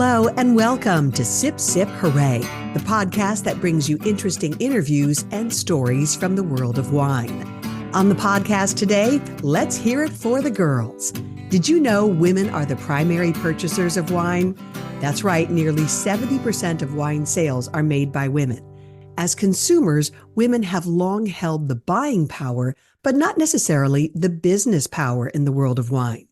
Hello and welcome to Sip Sip Hooray, the podcast that brings you interesting interviews and stories from the world of wine. On the podcast today, let's hear it for the girls. Did you know women are the primary purchasers of wine? That's right, nearly 70% of wine sales are made by women. As consumers, women have long held the buying power, but not necessarily the business power in the world of wine.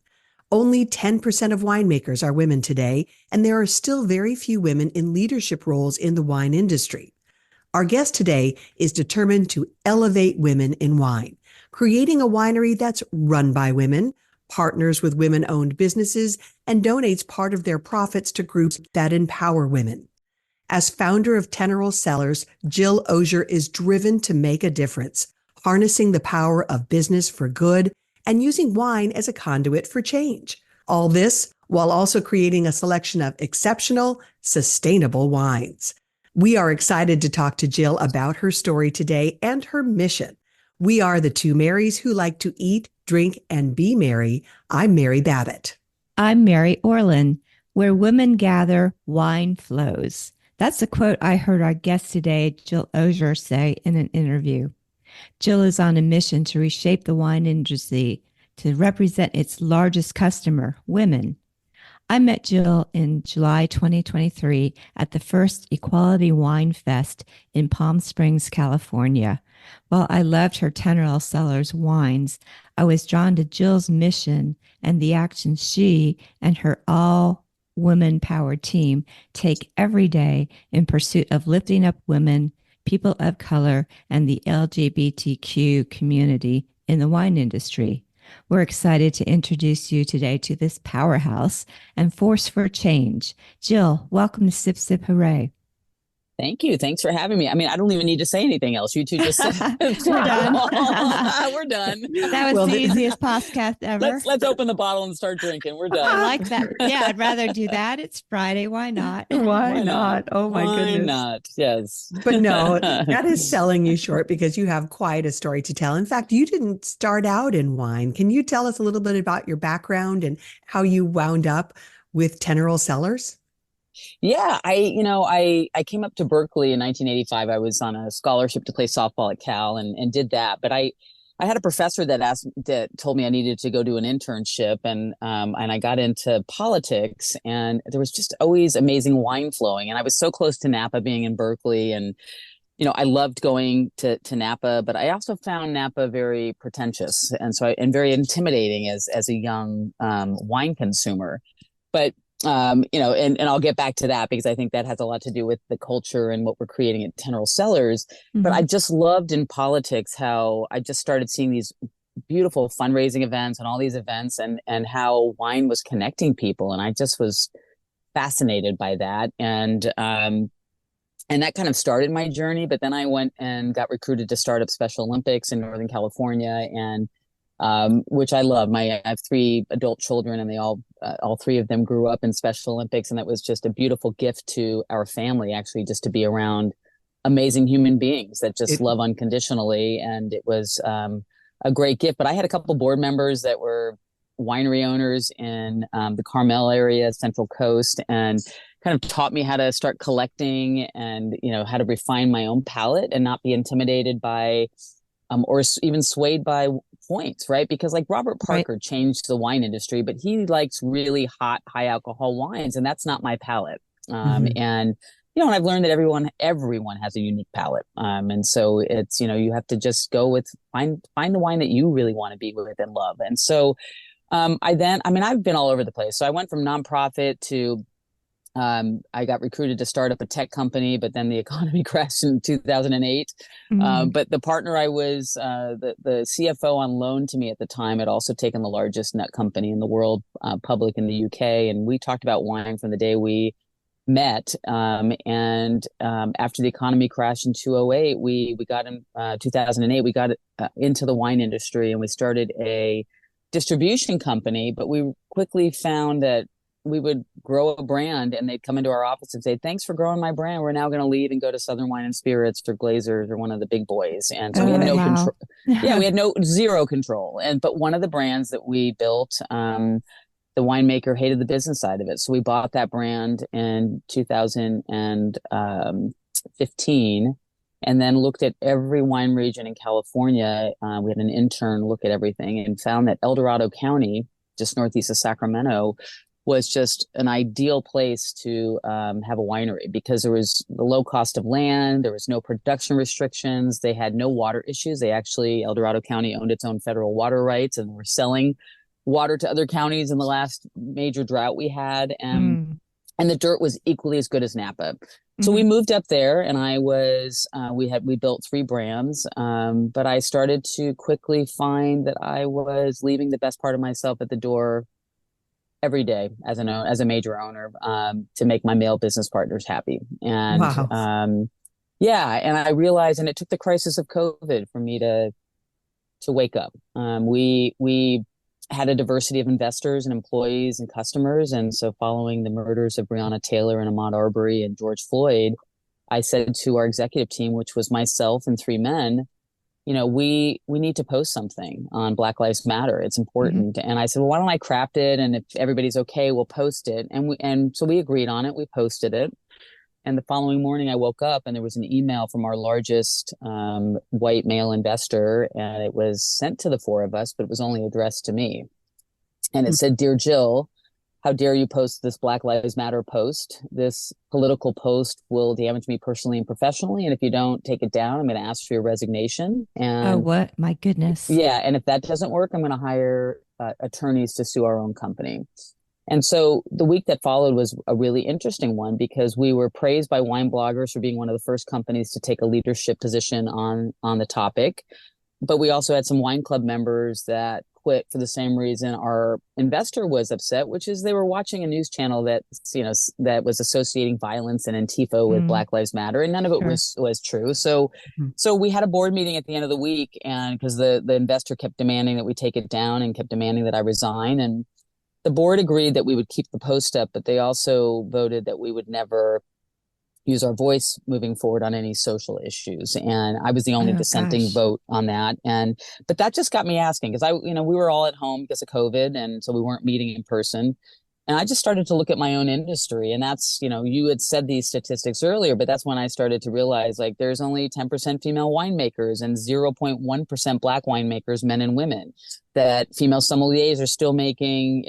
Only 10% of winemakers are women today, and there are still very few women in leadership roles in the wine industry. Our guest today is determined to elevate women in wine, creating a winery that's run by women, partners with women-owned businesses, and donates part of their profits to groups that empower women. As founder of Teneral Cellars, Jill Osur is driven to make a difference, harnessing the power of business for good and using wine as a conduit for change. All this while also creating a selection of exceptional, sustainable wines. We are excited to talk to Jill about her story today and her mission. We are the two Marys who like to eat, drink, and be merry. I'm Mary Babbitt. I'm Mary Orlin. Where women gather, wine flows. That's a quote I heard our guest today, Jill Osur, say in an interview. Jill is on a mission to reshape the wine industry to represent its largest customer, women. I met Jill in July 2023 at the first Equality Wine Fest in Palm Springs, California. While I loved her Teneral Cellars wines, I was drawn to Jill's mission and the actions she and her all-women-powered team take every day in pursuit of lifting up women, people of color, and the LGBTQ community in the wine industry. We're excited to introduce you today to this powerhouse and force for change. Jill, welcome to Sip Sip Hooray. Thank you. Thanks for having me. I mean, I don't even need to say anything else. You two just We're done. We're done. That was the easiest podcast ever. Let's open the bottle and start drinking. We're done. I like that. Yeah, I'd rather do that. It's Friday. Why not? Why not? Oh my goodness. Why not? Yes. But no, that is selling you short because you have quite a story to tell. In fact, you didn't start out in wine. Can you tell us a little bit about your background and how you wound up with Teneral Cellars? Yeah, I came up to Berkeley in 1985. I was on a scholarship to play softball at Cal and did that. But I had a professor that told me I needed to go do an internship, and I got into politics, and there was just always amazing wine flowing. And I was so close to Napa, being in Berkeley, and I loved going to Napa, but I also found Napa very pretentious and very intimidating as a young wine consumer. But and I'll get back to that because I think that has a lot to do with the culture and what we're creating at Teneral Cellars. Mm-hmm. But I just loved in politics how I just started seeing these beautiful fundraising events and all these events and how wine was connecting people. And I just was fascinated by that. And that kind of started my journey. But then I went and got recruited to start up Special Olympics in Northern California, and which I love. I have 3 adult children, and they all 3 of them grew up in Special Olympics. And that was just a beautiful gift to our family, actually, just to be around amazing human beings that just love unconditionally. And it was a great gift. But I had a couple board members that were winery owners in the Carmel area, Central Coast, and kind of taught me how to start collecting and, how to refine my own palate and not be intimidated by or even swayed by points, right? Because like Robert Parker changed the wine industry, but he likes really hot, high alcohol wines, and that's not my palate. And and I've learned that everyone has a unique palate. And so it's, you have to just go with find the wine that you really want to be with and love. And so I've been all over the place. So I went from nonprofit to I got recruited to start up a tech company, but then the economy crashed in 2008. But the partner I was, the CFO on loan to me at the time, had also taken the largest nut company in the world, public in the UK. And we talked about wine from the day we met. And after the economy crashed in 2008, we got in 2008, we got into the wine industry, and we started a distribution company. But we quickly found that we would grow a brand, and they'd come into our office and say, "Thanks for growing my brand. We're now going to leave and go to Southern Wine and Spirits or Glazers or one of the big boys." And so we had no control. Yeah, we had zero control. But one of the brands that we built, the winemaker hated the business side of it. So we bought that brand in 2015, and then looked at every wine region in California. We had an intern look at everything and found that El Dorado County, just northeast of Sacramento, was just an ideal place to have a winery, because there was the low cost of land, there was no production restrictions, they had no water issues. They actually, El Dorado County owned its own federal water rights and were selling water to other counties in the last major drought we had. And the dirt was equally as good as Napa. So we moved up there, and we built 3 brands. But I started to quickly find that I was leaving the best part of myself at the door every day as a major owner, to make my male business partners happy. And Wow. and I realized, and it took the crisis of COVID for me to wake up. We had a diversity of investors and employees and customers. And so following the murders of Breonna Taylor and Ahmaud Arbery and George Floyd, I said to our executive team, which was myself and 3 men, we need to post something on Black Lives Matter. It's important. And I said, well, why don't I craft it? And if everybody's okay, we'll post it. And so we agreed on it. We posted it. And the following morning I woke up and there was an email from our largest white male investor, and it was sent to the 4 of us, but it was only addressed to me. And it said, "Dear Jill, how dare you post this Black Lives Matter post? This political post will damage me personally and professionally. And if you don't take it down, I'm going to ask for your resignation." And Oh, what? My goodness. yeah. And if that doesn't work, I'm going to hire attorneys to sue our own company. And so the week that followed was a really interesting one, because we were praised by wine bloggers for being one of the first companies to take a leadership position on the topic. But we also had some wine club members that quit for the same reason our investor was upset, which is they were watching a news channel that was associating violence and Antifa with Black Lives Matter, and none of it was true. So we had a board meeting at the end of the week, and because the investor kept demanding that we take it down and kept demanding that I resign, and the board agreed that we would keep the post up, but they also voted that we would never use our voice moving forward on any social issues. And I was the only dissenting vote on that. But that just got me asking, because we were all at home because of COVID. And so we weren't meeting in person. And I just started to look at my own industry. And that's, you had said these statistics earlier, but that's when I started to realize, like, there's only 10% female winemakers and 0.1% Black winemakers, men and women. That female sommeliers are still making,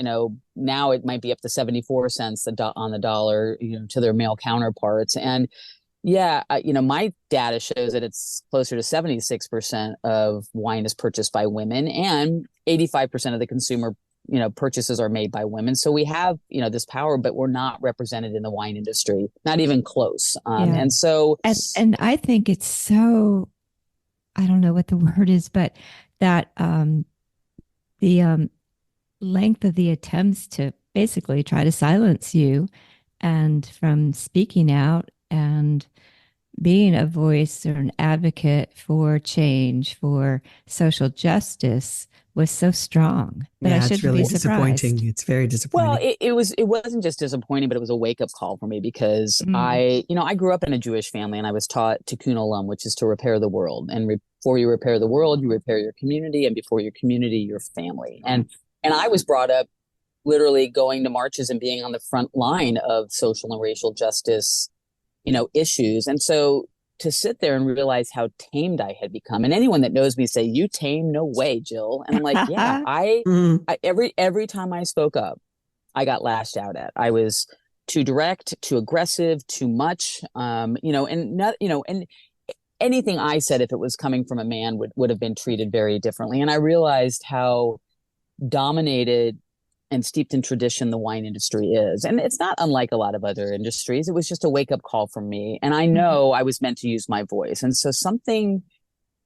now it might be up to 74 cents on the dollar, to their male counterparts. And my data shows that it's closer to 76% of wine is purchased by women, and 85% of the consumer purchases are made by women. So we have, this power, but we're not represented in the wine industry, not even close. And so, and I think it's so, I don't know what the word is, but that the length of the attempts to basically try to silence you and from speaking out and being a voice or an advocate for change, for social justice, was so strong that I shouldn't really be surprised. Disappointing. It's very disappointing. Well, it wasn't just disappointing, but it was a wake up call for me, because I grew up in a Jewish family, and I was taught tikkun olam, which is to repair the world. And before you repair the world, you repair your community, and before your community, your family. And I was brought up literally going to marches and being on the front line of social and racial justice, issues. And so to sit there and realize how tamed I had become, and anyone that knows me say, "You tame? No way, Jill." And I'm like, yeah, I every time I spoke up, I got lashed out at. I was too direct, too aggressive, too much, and anything I said, if it was coming from a man, would have been treated very differently. And I realized how dominated and steeped in tradition the wine industry is. And it's not unlike a lot of other industries. It was just a wake up call for me. And I know I was meant to use my voice. And so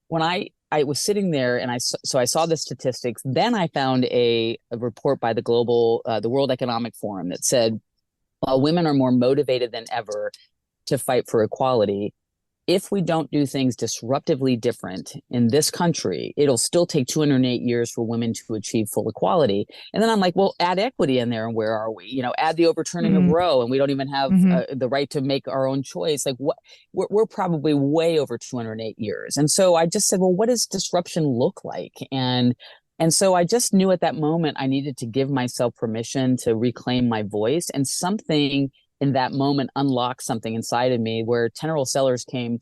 when I was sitting there and I saw the statistics, then I found a report by the World Economic Forum that said, while women are more motivated than ever to fight for equality, if we don't do things disruptively different in this country, it'll still take 208 years for women to achieve full equality. And then I'm like, well, add equity in there, and where are we? Add the overturning of Roe, and we don't even have the right to make our own choice. Like, what? We're probably way over 208 years. And so I just said, well, what does disruption look like? And And so I just knew at that moment I needed to give myself permission to reclaim my voice. And something in that moment unlocked something inside of me where Teneral Cellars came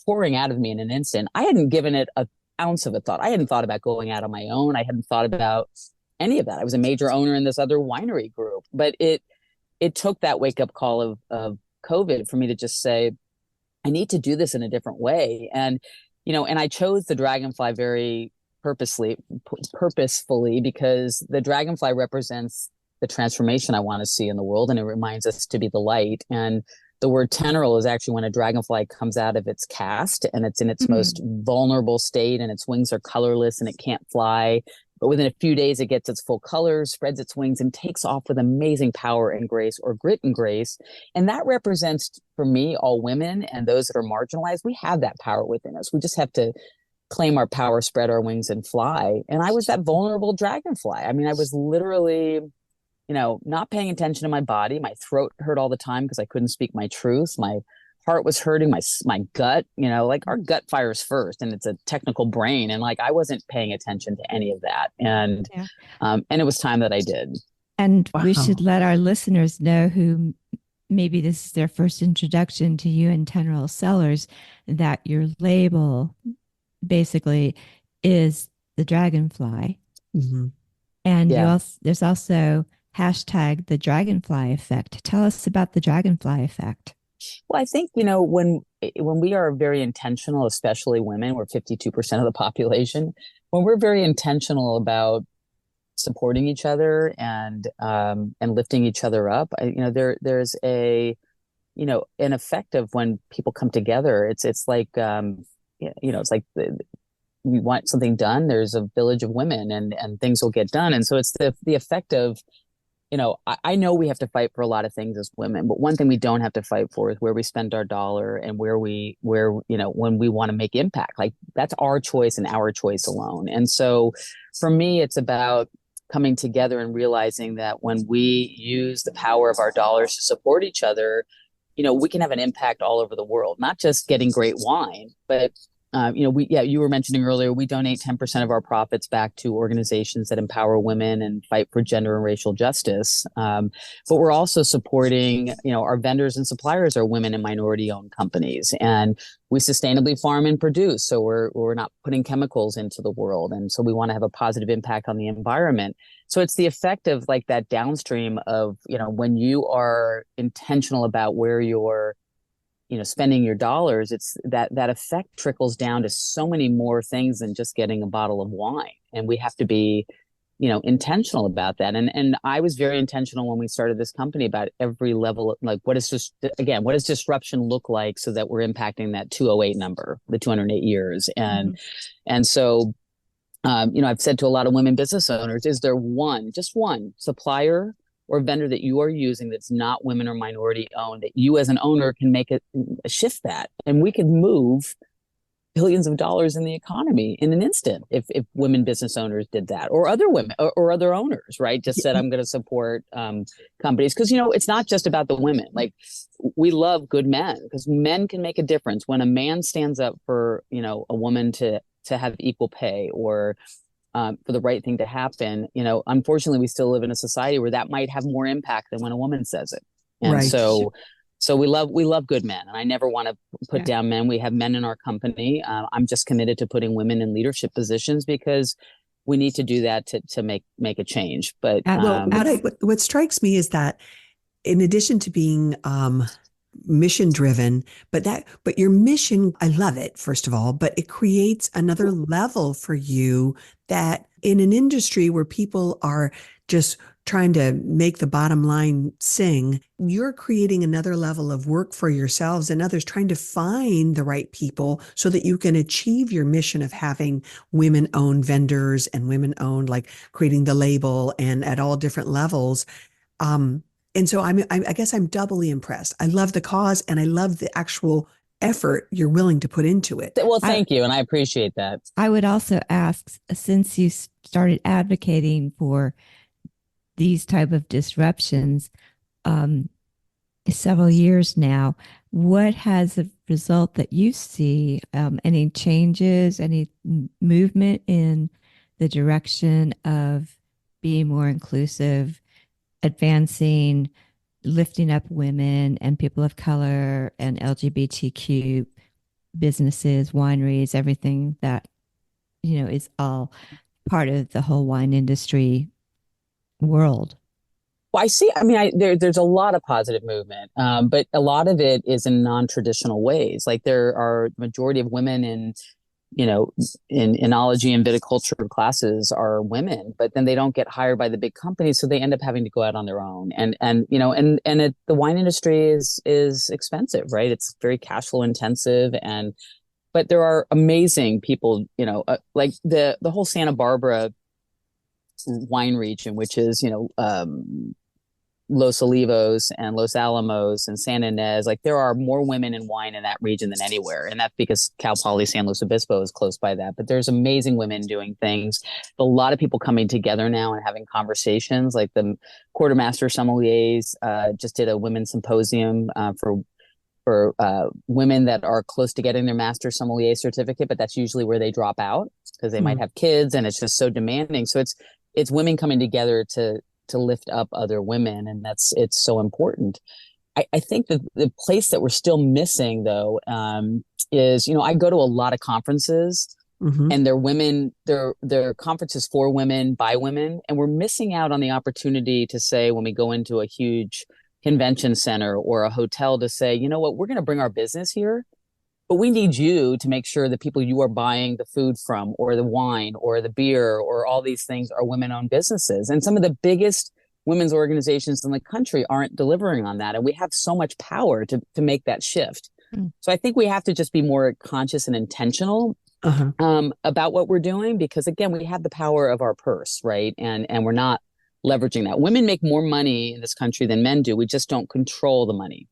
pouring out of me in an instant. I hadn't given it an ounce of a thought. I hadn't thought about going out on my own. I hadn't thought about any of that. I was a major owner in this other winery group, but it took that wake up call of COVID for me to just say, I need to do this in a different way. And, and I chose the dragonfly very purposefully, because the dragonfly represents the transformation I want to see in the world. And it reminds us to be the light. And the word teneral is actually when a dragonfly comes out of its cast and it's in its most vulnerable state and its wings are colorless and it can't fly. But within a few days, it gets its full colors, spreads its wings, and takes off with amazing power and grace, or grit and grace. And that represents, for me, all women and those that are marginalized. We have that power within us. We just have to claim our power, spread our wings, and fly. And I was that vulnerable dragonfly. I mean, I was literally, not paying attention to my body. My throat hurt all the time because I couldn't speak my truth. My heart was hurting, my gut, like our gut fires first, and it's a technical brain. And like, I wasn't paying attention to any of that. And, and it was time that I did. And we should let our listeners know who maybe this is their first introduction to you and Teneral Cellars, that your label basically is the dragonfly. Mm-hmm. And there's also hashtag the dragonfly effect. Tell us about the dragonfly effect. Well, I think, when we are very intentional, especially women, we're 52% of the population, when we're very intentional about supporting each other and lifting each other up, there's an effect of when people come together. It's like, it's like we want something done. There's a village of women and things will get done. And so it's the effect of, I know we have to fight for a lot of things as women, but one thing we don't have to fight for is where we spend our dollar and where when we want to make impact. Like, that's our choice and our choice alone. And so for me, it's about coming together and realizing that when we use the power of our dollars to support each other, we can have an impact all over the world, not just getting great wine, but you were mentioning earlier, we donate 10% of our profits back to organizations that empower women and fight for gender and racial justice. But we're also supporting, our vendors and suppliers are women and minority owned companies, and we sustainably farm and produce. So we're not putting chemicals into the world. And so we want to have a positive impact on the environment. So it's the effect of like that downstream of, when you are intentional about where you're spending your dollars, it's that effect trickles down to so many more things than just getting a bottle of wine. And we have to be, intentional about that. And I was very intentional when we started this company about every level, like what does disruption look like so that we're impacting that 208 number, the 208 years. And so, I've said to a lot of women business owners, is there just one supplier or vendor that you are using that's not women or minority owned, that you as an owner can make a shift that, and we can move billions of dollars in the economy in an instant if women business owners did that, or other women or other owners, right? Just said, I'm going to support companies, because, it's not just about the women. Like, we love good men because men can make a difference. When a man stands up for, a woman to have equal pay, or for the right thing to happen, unfortunately, we still live in a society where that might have more impact than when a woman says it. And right. So we love good men, and I never want to put down men. We have men in our company. I'm just committed to putting women in leadership positions because we need to do that to make a change. But what strikes me is that in addition to being mission driven, but your mission, I love it, first of all, but it creates another level for you, that in an industry where people are just trying to make the bottom line sing, you're creating another level of work for yourselves and others, trying to find the right people so that you can achieve your mission of having women-owned vendors and women-owned, like creating the label and at all different levels. And so I guess I'm doubly impressed. I love the cause, and I love the actual effort you're willing to put into it. Well, thank you. And I appreciate that. I would also ask, since you started advocating for these type of disruptions several years now, what has the result that you see? Any changes, any movement in the direction of being more inclusive, advancing, lifting up women and people of color and LGBTQ businesses, wineries, everything that, is all part of the whole wine industry world? Well, I see. I mean, there's a lot of positive movement, but a lot of it is in non-traditional ways. Like there are majority of women in enology and viticulture classes are women, but then they don't get hired by the big companies, so they end up having to go out on their own. The wine industry is expensive, right? It's very cash flow intensive, but there are amazing people, like the whole Santa Barbara wine region, which is Los Olivos and Los Alamos and San Ynez. Like there are more women in wine in that region than anywhere. And that's because Cal Poly San Luis Obispo is close by that. But there's amazing women doing things. A lot of people coming together now and having conversations. Like the quartermaster sommeliers just did a women's symposium for women that are close to getting their master sommelier certificate, but that's usually where they drop out because they might have kids and it's just so demanding. So it's women coming together to lift up other women. And it's so important. I think that the place that we're still missing though, is, I go to a lot of conferences and they're women, they're conferences for women, by women. And we're missing out on the opportunity to say, when we go into a huge convention center or a hotel, to say, you know what, we're going to bring our business here, but we need you to make sure the people you are buying the food from or the wine or the beer or all these things are women-owned businesses. And some of the biggest women's organizations in the country aren't delivering on that. And we have so much power to make that shift. So I think we have to just be more conscious and intentional about what we're doing, because again, we have the power of our purse, right? And we're not leveraging that. Women make more money in this country than men do. We just don't control the money.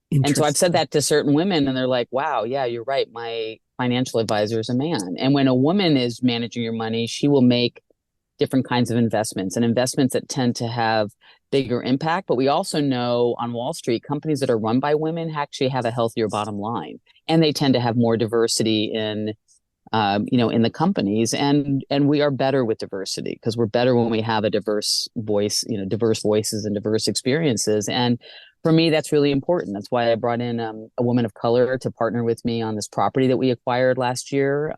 And so I've said that to certain women and they're like, wow, yeah, you're right. My financial advisor is a man. And when a woman is managing your money, she will make different kinds of investments and investments that tend to have bigger impact. But we also know on Wall Street, companies that are run by women actually have a healthier bottom line. And they tend to have more diversity in the companies. And we are better with diversity because we're better when we have a diverse voice, diverse voices and diverse experiences. And for me, that's really important. That's why I brought in a woman of color to partner with me on this property that we acquired last year,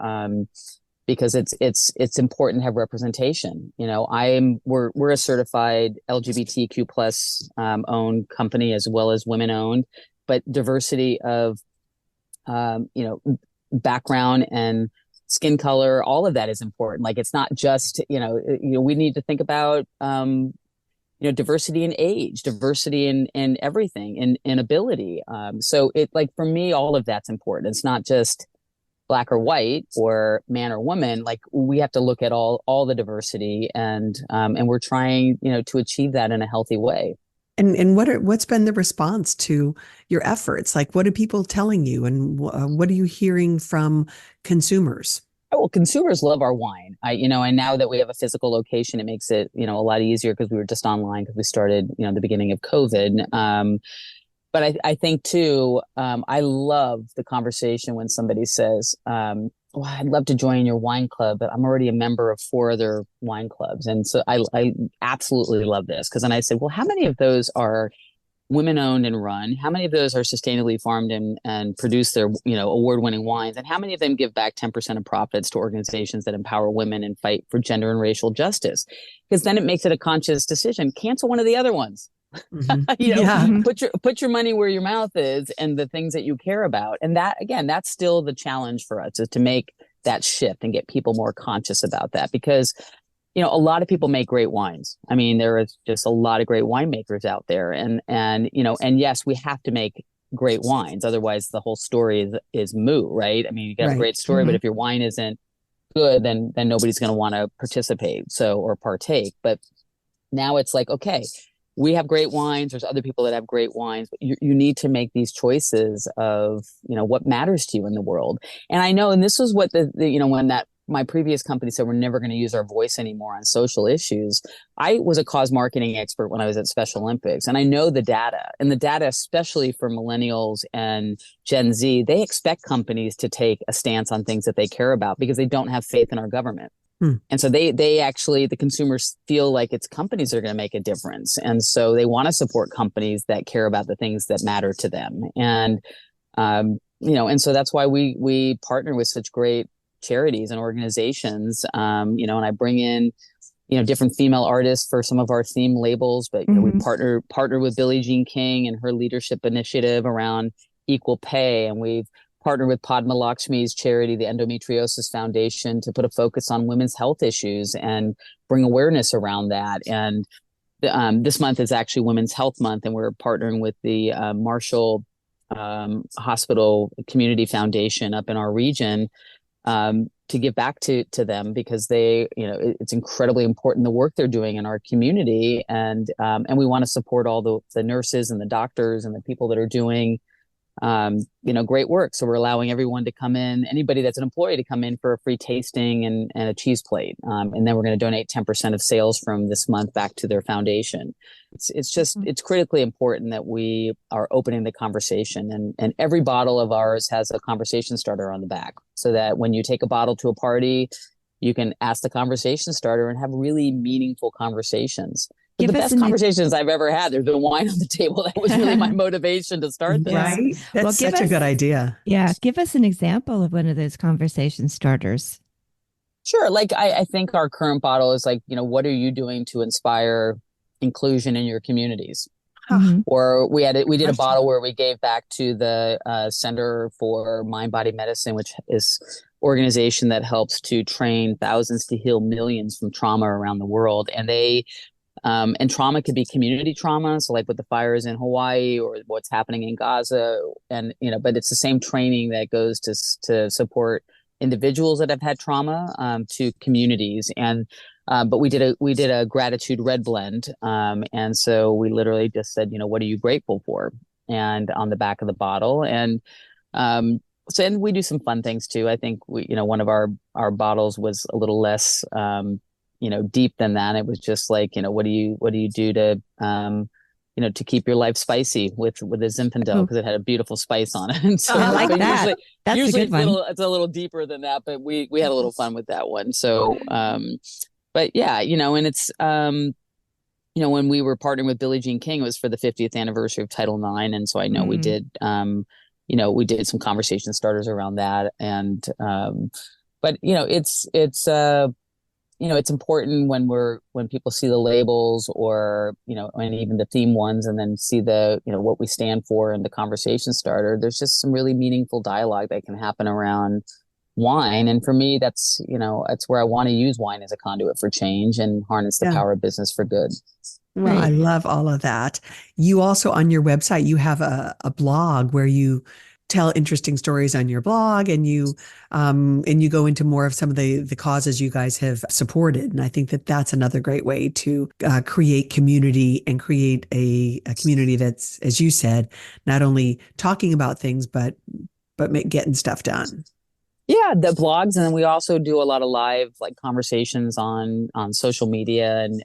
because it's important to have representation. We're a certified LGBTQ plus owned company as well as women owned, but diversity of background and skin color, all of that is important. Like it's not just we need to think about diversity in age, diversity in everything, in ability. So it, like, for me, all of that's important. It's not just black or white or man or woman. Like we have to look at all the diversity and we're trying, to achieve that in a healthy way. And what's been the response to your efforts? Like, what are people telling you, and what are you hearing from consumers? Oh, well, consumers love our wine. And now that we have a physical location, it makes it, a lot easier because we were just online because we started, the beginning of COVID. But I think too, I love the conversation when somebody says, well, I'd love to join your wine club, but I'm already a member of 4 other wine clubs. And so I absolutely love this, because then I said, well, how many of those are women owned and run? How many of those are sustainably farmed and produce their, award-winning wines? And how many of them give back 10% of profits to organizations that empower women and fight for gender and racial justice? Because then it makes it a conscious decision. Cancel one of the other ones. Put your money where your mouth is and the things that you care about. And that, again, that's still the challenge for us, is to make that shift and get people more conscious about that, because a lot of people make great wines. I mean, there is just a lot of great winemakers out there, and yes, we have to make great wines, otherwise the whole story is moot, right? I mean, you got a great story, but if your wine isn't good, then nobody's going to want to participate or partake. But now it's like, okay, we have great wines. There's other people that have great wines, but you need to make these choices of, what matters to you in the world. And I know, and this was what when my previous company said we're never going to use our voice anymore on social issues. I was a cause marketing expert when I was at Special Olympics, and I know the data, especially for millennials and Gen Z, they expect companies to take a stance on things that they care about because they don't have faith in our government. And so they actually, the consumers feel like it's companies that are going to make a difference. And so they want to support companies that care about the things that matter to them. And, and so that's why we partner with such great charities and organizations, and I bring in, different female artists for some of our theme labels, but we partner with Billie Jean King and her leadership initiative around equal pay. And we've partnered with Padma Lakshmi's charity, the Endometriosis Foundation, to put a focus on women's health issues and bring awareness around that. And this month is actually Women's Health Month, and we're partnering with the Marshall Hospital Community Foundation up in our region to give back to them, because it's incredibly important, the work they're doing in our community. And we want to support all the nurses and the doctors and the people that are doing great work. So we're allowing everyone to come in, anybody that's an employee, to come in for a free tasting and a cheese plate. And then we're going to donate 10% of sales from this month back to their foundation. It's critically important that we are opening the conversation, and every bottle of ours has a conversation starter on the back, so that when you take a bottle to a party, you can ask the conversation starter and have really meaningful conversations. But the best conversations I've ever had, there's been wine on the table. That was really my motivation to start this. Right? That's such a good idea. Yeah. Give us an example of one of those conversation starters. Sure. Like I think our current bottle is like, what are you doing to inspire inclusion in your communities? Or we did a bottle where we gave back to the Center for Mind Body Medicine, which is organization that helps to train thousands to heal millions from trauma around the world. And and trauma could be community trauma, so like with the fires in Hawaii or what's happening in Gaza, and but it's the same training that goes to support individuals that have had trauma to communities. And but we did a gratitude red blend, and so we literally just said, what are you grateful for, and on the back of the bottle. And and we do some fun things too. I think one of our bottles was a little less deep than that. It was just like, what do you do to, to keep your life spicy with a Zinfandel, because it had a beautiful spice on it. And so I like that. That's a good one. It's a little deeper than that, but we had a little fun with that one. So, but yeah, and it's, when we were partnering with Billie Jean King, it was for the 50th anniversary of Title IX. And so I know we did, we did some conversation starters around that. And, but it's important when people see the labels, or, and even the theme ones, and then see the, what we stand for in the conversation starter. There's just some really meaningful dialogue that can happen around wine. And for me, that's, it's where I want to use wine as a conduit for change and harness the power of business for good. Well, I love all of that. You also, on your website, you have a blog where you tell interesting stories on your blog, and you go into more of some of the causes you guys have supported. And I think that that's another great way to create community, and create a community that's, as you said, not only talking about things, but getting stuff done. Yeah, the blogs, and then we also do a lot of live conversations on social media, and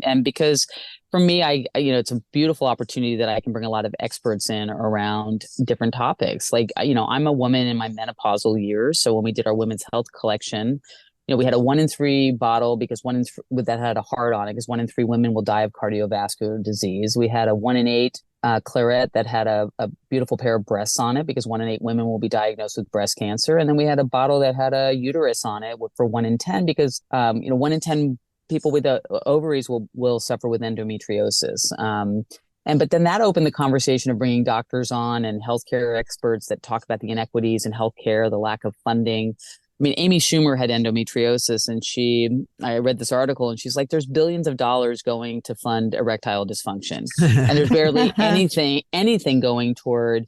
and because for me, I it's a beautiful opportunity that I can bring a lot of experts in around different topics. I'm a woman in my menopausal years, so when we did our women's health collection, we had a 1 in 3 bottle, because that had a heart on it, because 1 in 3 women will die of cardiovascular disease. We had a 1 in 8 claret that had a beautiful pair of breasts on it, because 1 in 8 women will be diagnosed with breast cancer. And then we had a bottle that had a uterus on it for 1 in 10, because 1 in 10 people with ovaries will suffer with endometriosis. But then that opened the conversation of bringing doctors on and healthcare experts that talk about the inequities in healthcare, the lack of funding. I mean, Amy Schumer had endometriosis, and I read this article, and she's like, there's billions of dollars going to fund erectile dysfunction. And there's barely anything going toward,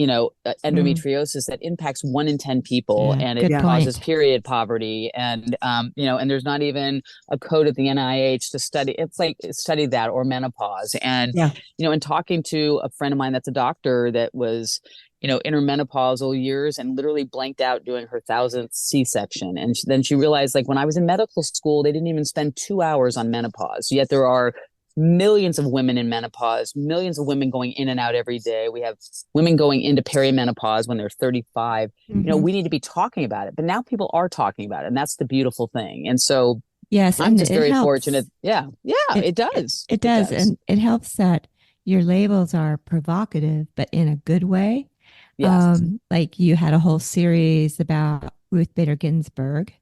endometriosis that impacts 1 in 10 people, and it causes period poverty. And, and there's not even a code at the NIH to study that, or menopause. And, and talking to a friend of mine that's a doctor that was, in her menopausal years, and literally blanked out doing her 1,000th C-section. And then she realized, when I was in medical school, they didn't even spend 2 hours on menopause. Yet there are millions of women in menopause, millions of women going in and out every day. We have women going into perimenopause when they're 35. Mm-hmm. We need to be talking about it, but now people are talking about it, and that's the beautiful thing. And so yes, I'm and just it very helps. fortunate. Yeah, it does. It does, and it helps that your labels are provocative, but in a good way. Yes. Like you had a whole series about Ruth Bader Ginsburg,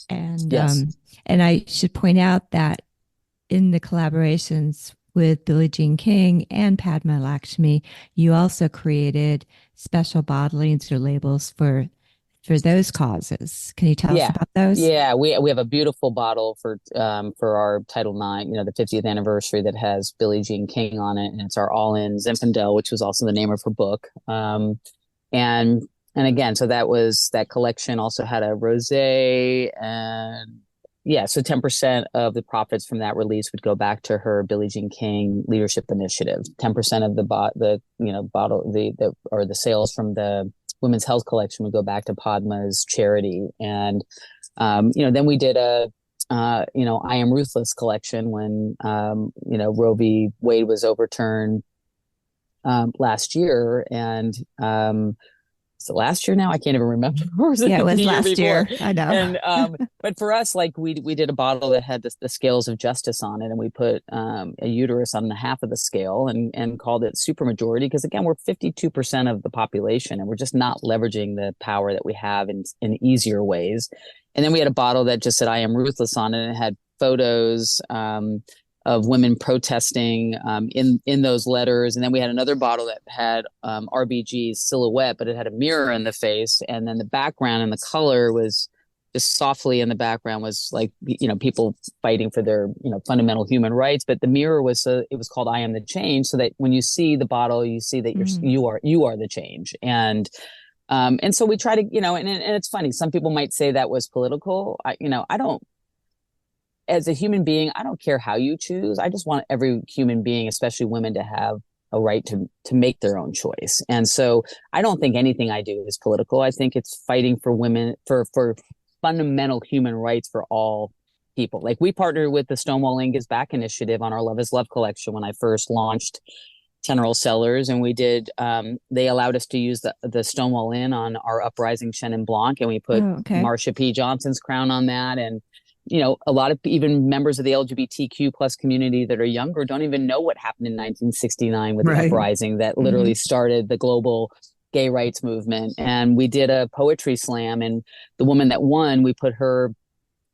and Yes. and I should point out that in the collaborations with Billie Jean King and Padma Lakshmi, you also created special bottlings or labels for those causes. Can you tell us about those? Yeah, we have a beautiful bottle for our Title IX, the 50th anniversary, that has Billie Jean King on it, and it's our All-In Zinfandel, which was also the name of her book. And again, so that collection also had a rosé, and so 10% of the profits from that release would go back to her Billie Jean King Leadership Initiative. 10% of the bottle the sales from the Women's Health Collection would go back to Padma's charity. And then we did a I Am Ruthless collection when Roe v. Wade was overturned last year, and so last year now I can't even remember. It was last year. I know. And but for us, like we did a bottle that had the scales of justice on it, and we put a uterus on the half of the scale and called it supermajority, because again, we're 52% of the population, and we're just not leveraging the power that we have in easier ways. And then we had a bottle that just said "I am ruthless" on it, and it had photos of women protesting in those letters. And then we had another bottle that had RBG's silhouette, but it had a mirror in the face. And then the background and the color was just softly in the background was like, people fighting for their, fundamental human rights. But the mirror was, it was called "I Am the Change," so that when you see the bottle, you see that you are the change. And so we try to, and it's funny. Some people might say that was political. I don't. As a human being, I don't care how you choose. I just want every human being, especially women, to have a right to make their own choice. And so I don't think anything I do is political. I think it's fighting for women, for fundamental human rights for all people. Like we partnered with the Stonewall Ink is Back initiative on our Love is Love collection when I first launched Teneral Cellars, and we did they allowed us to use the Stonewall Inn on our Uprising Chenin Blanc, and we put Marsha P. Johnson's crown on that. And a lot of even members of the LGBTQ plus community that are younger don't even know what happened in 1969 with the uprising that literally started the global gay rights movement. And we did a poetry slam, and the woman that won, we put the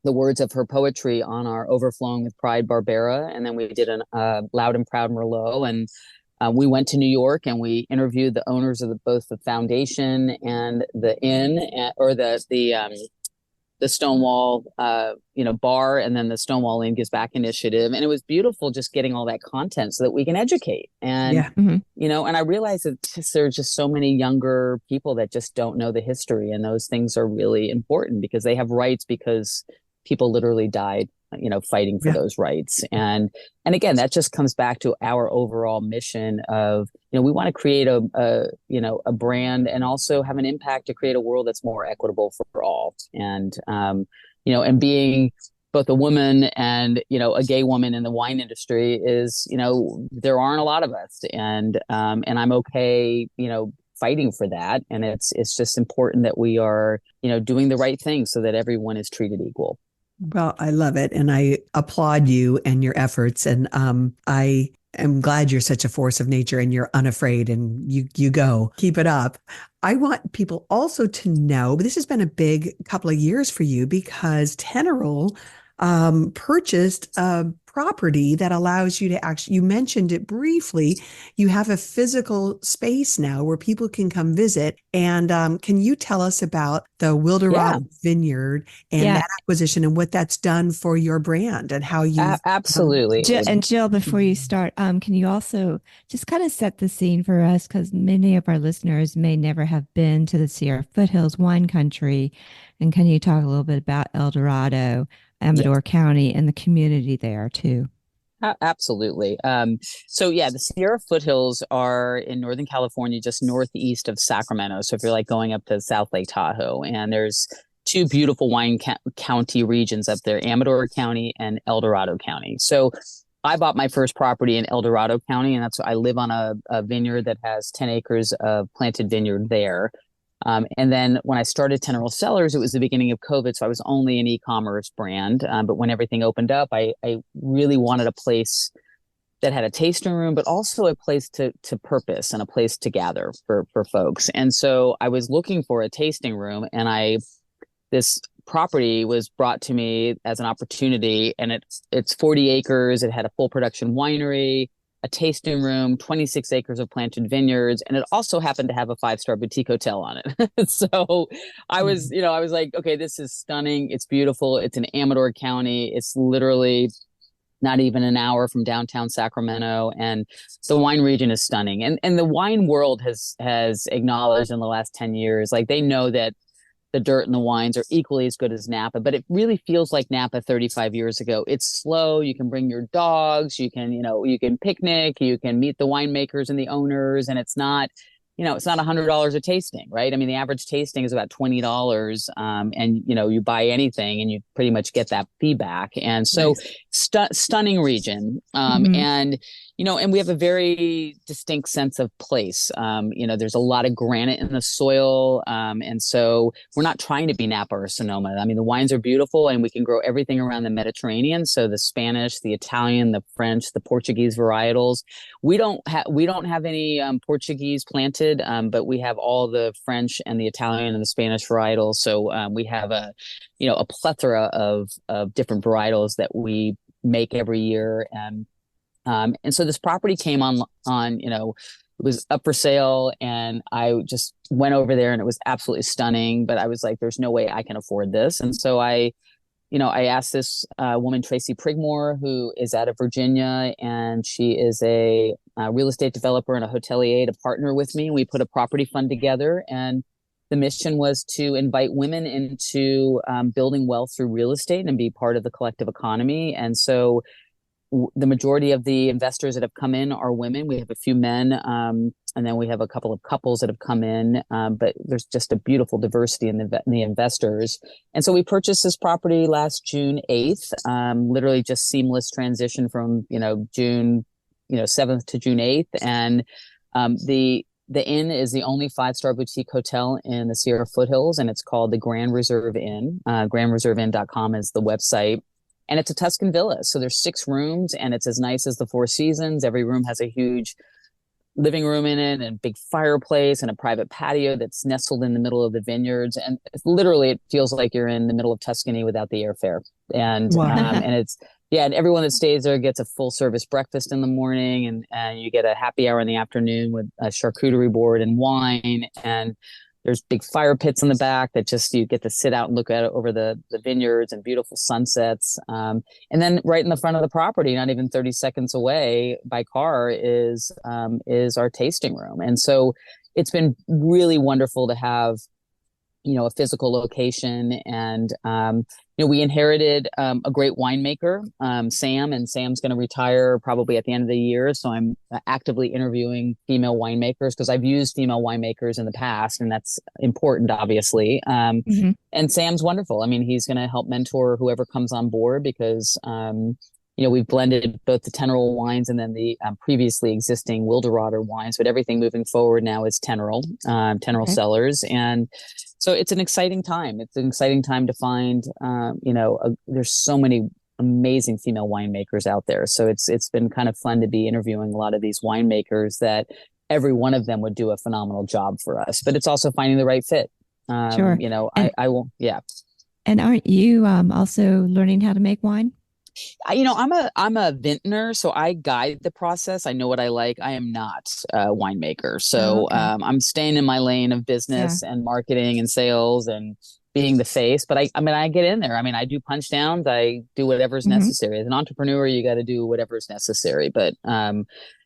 words of her poetry on our Overflowing with Pride Barbera. And then we did a Loud and Proud Merlot. And we went to New York and we interviewed the owners of both the foundation and the inn, or the Stonewall, bar, and then the Stonewall Inn Gives Back initiative. And it was beautiful just getting all that content so that we can educate. And, and I realized that there's just so many younger people that just don't know the history. And those things are really important because they have rights because people literally died, fighting for those rights. And again, that just comes back to our overall mission of, we want to create a brand and also have an impact to create a world that's more equitable for all. And, and being both a woman and, a gay woman in the wine industry is, there aren't a lot of us, and I'm okay, fighting for that. And it's just important that we are, doing the right thing so that everyone is treated equal. Well, I love it. And I applaud you and your efforts. And I am glad you're such a force of nature and you're unafraid and you go. Keep it up. I want people also to know, but this has been a big couple of years for you because Teneral purchased a property that allows you to actually, you mentioned it briefly, you have a physical space now where people can come visit. And can you tell us about the Wilderod Vineyard and that acquisition and what that's done for your brand and how you... Absolutely. And Jill, before you start, can you also just kind of set the scene for us? Because many of our listeners may never have been to the Sierra Foothills wine country. And can you talk a little bit about El Dorado, Amador County, and the community there too? Absolutely. So the Sierra Foothills are in Northern California, just northeast of Sacramento. So if you're like going up to South Lake Tahoe, and there's two beautiful wine county regions up there, Amador County and El Dorado County. So I bought my first property in El Dorado County, and I live on a vineyard that has 10 acres of planted vineyard there. And then when I started Teneral Cellars, it was the beginning of COVID, so I was only an e-commerce brand. But when everything opened up, I really wanted a place that had a tasting room, but also a place to purpose and a place to gather for folks. And so I was looking for a tasting room, and this property was brought to me as an opportunity, and it's 40 acres. It had a full production winery, a tasting room, 26 acres of planted vineyards, and it also happened to have a 5-star boutique hotel on it. So I was like, okay, this is stunning. It's beautiful. It's in Amador County. It's literally not even an hour from downtown Sacramento, and the wine region is stunning. And the wine world has acknowledged in the last 10 years, like, they know that the dirt and the wines are equally as good as Napa, but it really feels like Napa 35 years ago. It's slow. You can bring your dogs. You can picnic. You can meet the winemakers and the owners, and it's not $100 a tasting, right? I mean, the average tasting is about $20, and you buy anything and you pretty much get that feedback. And so, stunning region, and we have a very distinct sense of place. There's a lot of granite in the soil, and so we're not trying to be Napa or Sonoma. I mean, the wines are beautiful, and we can grow everything around the Mediterranean. So the Spanish, the Italian, the French, the Portuguese varietals. We don't have any Portuguese planted, but we have all the French and the Italian and the Spanish varietals. So we have a plethora of different varietals that we make every year. And so this property came on, it was up for sale, and I just went over there, and it was absolutely stunning, but I was like, there's no way I can afford this. And so I asked this woman, Tracy Prigmore, who is out of Virginia, and she is a real estate developer and a hotelier, to partner with me. We put a property fund together, and the mission was to invite women into building wealth through real estate and be part of the collective economy. And so the majority of the investors that have come in are women. We have a few men, and then we have a couple of couples that have come in, but there's just a beautiful diversity in the investors. And so we purchased this property last June 8th, literally just seamless transition from, June 7th to June 8th. And the inn is the only 5-star boutique hotel in the Sierra Foothills, and it's called the Grand Reserve Inn. GrandReserveInn.com is the website. And it's a Tuscan villa. So there's 6 rooms, and it's as nice as the Four Seasons. Every room has a huge living room in it, and a big fireplace, and a private patio that's nestled in the middle of the vineyards. And it feels like you're in the middle of Tuscany without the airfare. And Wow. and everyone that stays there gets a full service breakfast in the morning, and you get a happy hour in the afternoon with a charcuterie board and wine. And there's big fire pits in the back that just, you get to sit out and look at it over the vineyards and beautiful sunsets. And then right in the front of the property, not even 30 seconds away by car, is our tasting room. And so it's been really wonderful to have, a physical location. And, we inherited a great winemaker, Sam, and Sam's going to retire probably at the end of the year. So I'm actively interviewing female winemakers, because I've used female winemakers in the past, and that's important, obviously. And Sam's wonderful. I mean, he's going to help mentor whoever comes on board, because, we've blended both the Teneral wines and then the previously existing Wilderader wines, but everything moving forward now is Teneral Cellars. And so it's an exciting time. It's an exciting time to find, there's so many amazing female winemakers out there. So it's been kind of fun to be interviewing a lot of these winemakers, that every one of them would do a phenomenal job for us. But it's also finding the right fit. Sure. I will. Yeah. And aren't you also learning how to make wine? I'm a vintner, so I guide the process. I know what I like. I am not a winemaker. So I'm staying in my lane of business and marketing and sales and being the face. But I get in there. I mean, I do punch downs. I do whatever's necessary. As an entrepreneur, you got to do whatever's necessary. But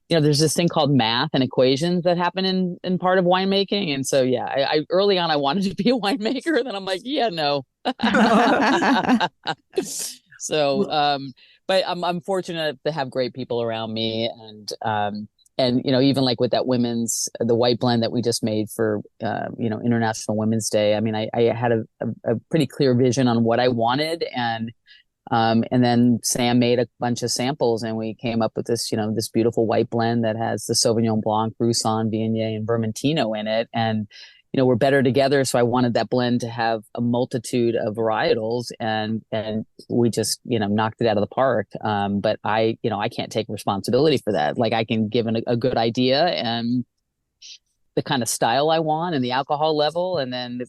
there's this thing called math and equations that happen in part of winemaking. And so, I early on, I wanted to be a winemaker. Then I'm like, no. So, but I'm fortunate to have great people around me, and even like with that the white blend that we just made for International Women's Day. I mean, I had a pretty clear vision on what I wanted, and And then Sam made a bunch of samples, and we came up with this, this beautiful white blend that has the Sauvignon Blanc, Roussanne, Viognier, and Vermentino in it. And we're better together. So I wanted that blend to have a multitude of varietals, and we just, knocked it out of the park. But I can't take responsibility for that. Like, I can give a good idea and the kind of style I want and the alcohol level,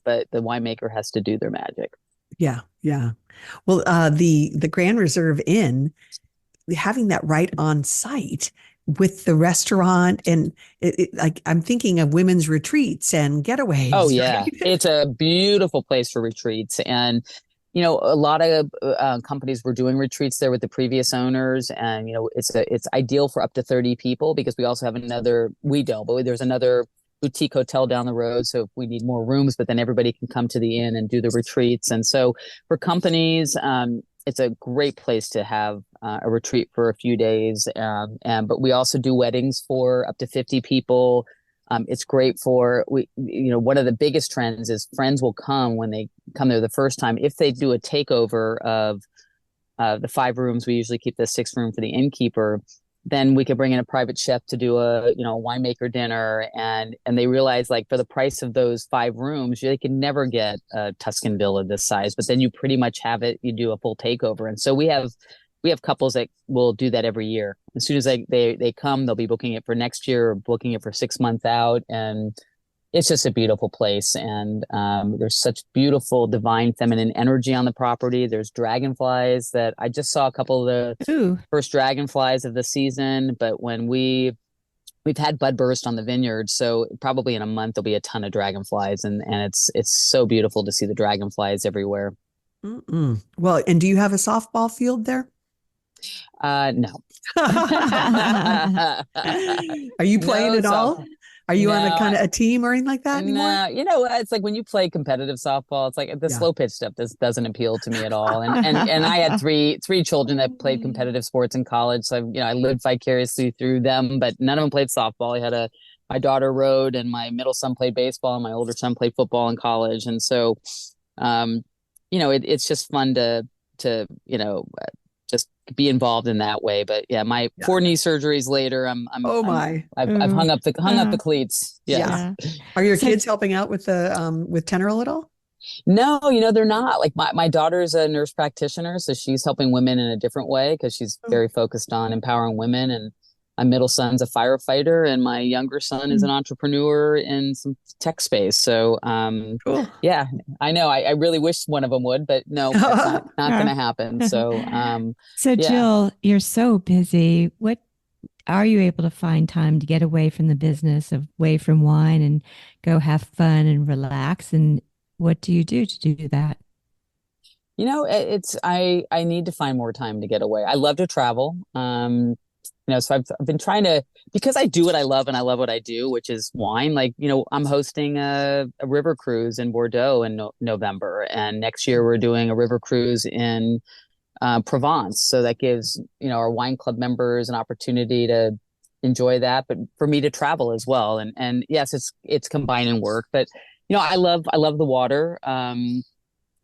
but the winemaker has to do their magic. Yeah, yeah. Well, the Grand Reserve Inn, having that right on site with the restaurant, and like, I'm thinking of women's retreats and getaways. Oh yeah, right? it's a beautiful place for retreats, and a lot of companies were doing retreats there with the previous owners, and it's ideal for up to 30 people, because we also have but there's another boutique hotel down the road. So if we need more rooms, but then everybody can come to the inn and do the retreats. And so for companies, it's a great place to have a retreat for a few days. But we also do weddings for up to 50 people. It's great for, one of the biggest trends is friends will come when they come there the first time. If they do a takeover of the 5 rooms, we usually keep the 6th room for the innkeeper. Then we could bring in a private chef to do a winemaker dinner, and they realize, like, for the price of those 5 rooms, they can never get a Tuscan villa this size. But then you pretty much have it. You do a full takeover, and so we have couples that will do that every year. As soon as they come, they'll be booking it for next year or booking it for 6 months out, and it's just a beautiful place. And there's such beautiful divine feminine energy on the property. There's dragonflies that I just saw a couple of the first dragonflies of the season. But when we've had bud burst on the vineyard, so probably in a month there'll be a ton of dragonflies, and it's so beautiful to see the dragonflies everywhere. Mm-mm. Well, and do you have a softball field there? No. Are you playing at all? Are you on a kind of a team or anything like that anymore? No, it's like when you play competitive softball, it's like the slow pitch stuff. This doesn't appeal to me at all. And I had three children that played competitive sports in college, so I lived vicariously through them. But none of them played softball. I had my daughter rode, and my middle son played baseball, and my older son played football in college. And so, it's just fun to just be involved in that way. But yeah, my 4 knee surgeries later, I've hung up the cleats. Yes. Yeah. Are your kids helping out with with Teneral at all? No, they're not. Like, my daughter's a nurse practitioner, so she's helping women in a different way, because she's very focused on empowering women. And my middle son's a firefighter, and my younger son is an entrepreneur in some tech space. So, cool. Yeah, I know. I really wish one of them would, but no, that's not going to happen. So, so Jill, you're so busy. What are you able to find time to get away from the business, away from wine, and go have fun and relax? And what do you do to do that? I need to find more time to get away. I love to travel. So I've been trying to, because I do what I love and I love what I do, which is wine. Like, I'm hosting a river cruise in Bordeaux in November. And next year we're doing a river cruise in Provence. So that gives, our wine club members an opportunity to enjoy that, but for me to travel as well. And yes, it's combining work, but, I love the water. And,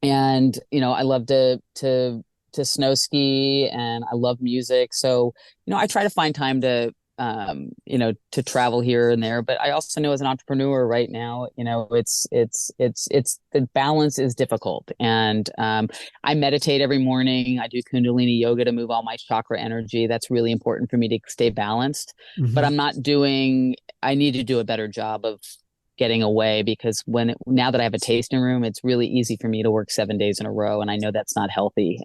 I love to snow ski, and I love music. So, I try to find time to, to travel here and there. But I also know, as an entrepreneur right now, it's the balance is difficult. And I meditate every morning. I do Kundalini yoga to move all my chakra energy. That's really important for me to stay balanced. Mm-hmm. But I need to do a better job of getting away, because now that I have a tasting room, it's really easy for me to work 7 days in a row, and I know that's not healthy.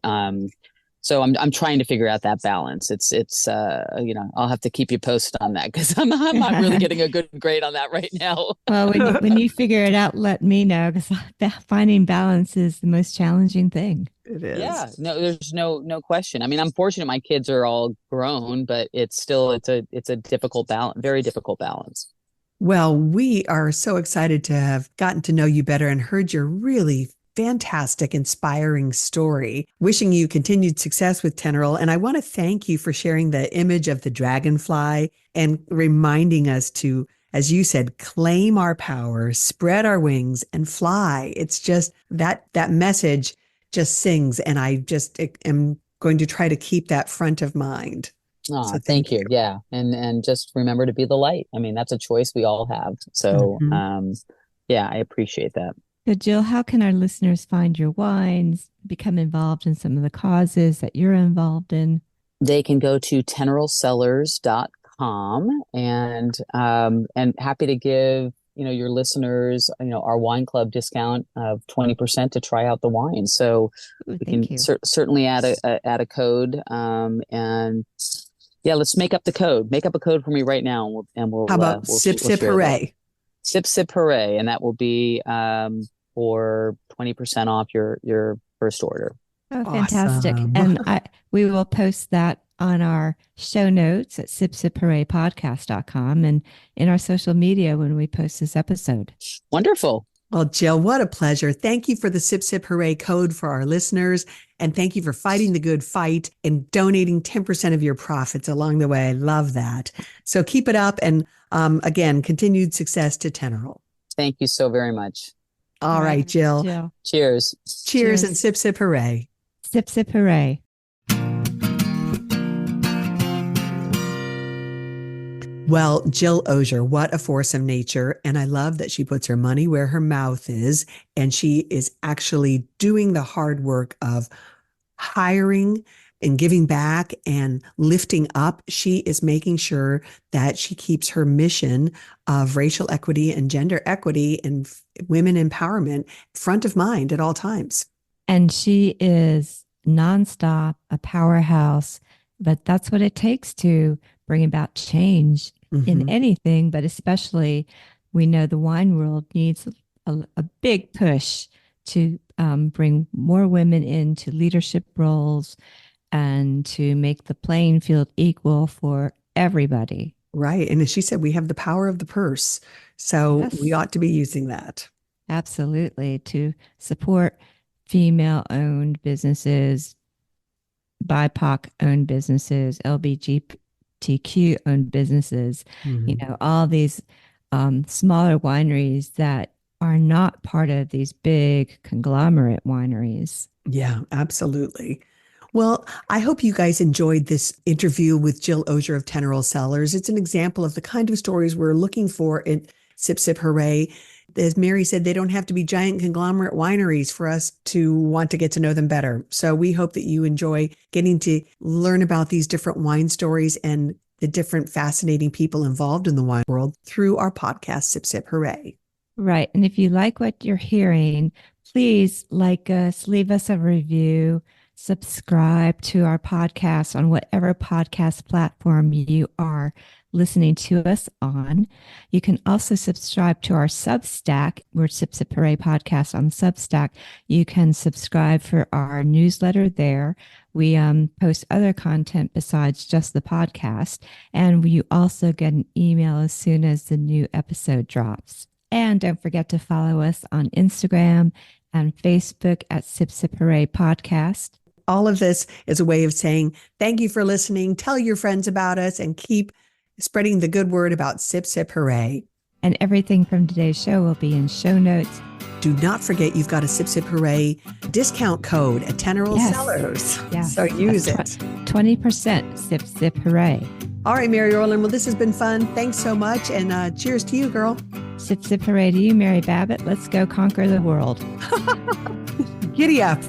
So I'm trying to figure out that balance. It's I'll have to keep you posted on that, because I'm not really getting a good grade on that right now. Well, when you figure it out, let me know, because finding balance is the most challenging thing. It is. Yeah, no, there's no question. I mean, I'm fortunate my kids are all grown, but it's a difficult balance, very difficult balance. Well, we are so excited to have gotten to know you better and heard your really fantastic, inspiring story. Wishing you continued success with Teneral. And I want to thank you for sharing the image of the dragonfly and reminding us to, as you said, claim our power, spread our wings, and fly. It's just that message just sings. And I just am going to try to keep that front of mind. Oh, So thank you. Yeah. And just remember to be the light. I mean, that's a choice we all have. So, yeah, I appreciate that. So, Jill, how can our listeners find your wines, become involved in some of the causes that you're involved in? They can go to teneralcellars.com and happy to give, your listeners, our wine club discount of 20% to try out the wine. So Ooh, we can certainly add a code. And yeah, let's make up the code. Make up a code for me right now, and we'll How about we'll, Sip we'll Sip Hooray? Sip Sip Hooray, and that will be for 20% off your first order. Oh, fantastic. Awesome. And we will post that on our show notes at sipsiphooray.podcast.com and in our social media when we post this episode. Wonderful. Well, Jill, what a pleasure. Thank you for the Sip Sip Hooray code for our listeners. And thank you for fighting the good fight and donating 10% of your profits along the way. I love that. So keep it up. And again, continued success to Teneral. Thank you so very much. All right, Jill. Cheers. Cheers and Sip Sip Hooray. Sip Sip Hooray. Well, Jill Osur, what a force of nature. And I love that she puts her money where her mouth is. And she is actually doing the hard work of hiring and giving back and lifting up. She is making sure that she keeps her mission of racial equity and gender equity and women empowerment front of mind at all times. And she is nonstop, a powerhouse, but that's what it takes to bring about change in anything, but especially we know the wine world needs a big push to bring more women into leadership roles and to make the playing field equal for everybody. Right. And as she said, we have the power of the purse. So we ought to be using that. Absolutely. To support female-owned businesses, BIPOC-owned businesses, LGBTQ-owned businesses, all these smaller wineries that are not part of these big conglomerate wineries. Yeah, absolutely. Well, I hope you guys enjoyed this interview with Jill Osur of Teneral Cellars. It's an example of the kind of stories we're looking for in Sip Sip Hooray. As Mary said, they don't have to be giant conglomerate wineries for us to want to get to know them better. So we hope that you enjoy getting to learn about these different wine stories and the different fascinating people involved in the wine world through our podcast, Sip Sip Hooray. Right. And if you like what you're hearing, please like us, leave us a review, subscribe to our podcast on whatever podcast platform you are listening to us on. You can also subscribe to our Substack. We're Sip Sip Hooray Podcast on Substack. You can subscribe for our newsletter there. We post other content besides just the podcast. And you also get an email as soon as the new episode drops. And don't forget to follow us on Instagram and Facebook at Sip Sip Hooray Podcast. All of this is a way of saying thank you for listening. Tell your friends about us and keep spreading the good word about Sip Sip Hooray. And everything from today's show will be in show notes. Do not forget you've got a Sip Sip Hooray discount code at Teneral Cellars. Yes. So use it. 20% Sip Sip Hooray. All right, Mary Orland. Well, this has been fun. Thanks so much. And cheers to you, girl. Sip Sip Hooray to you, Mary Babbitt. Let's go conquer the world. Giddy up.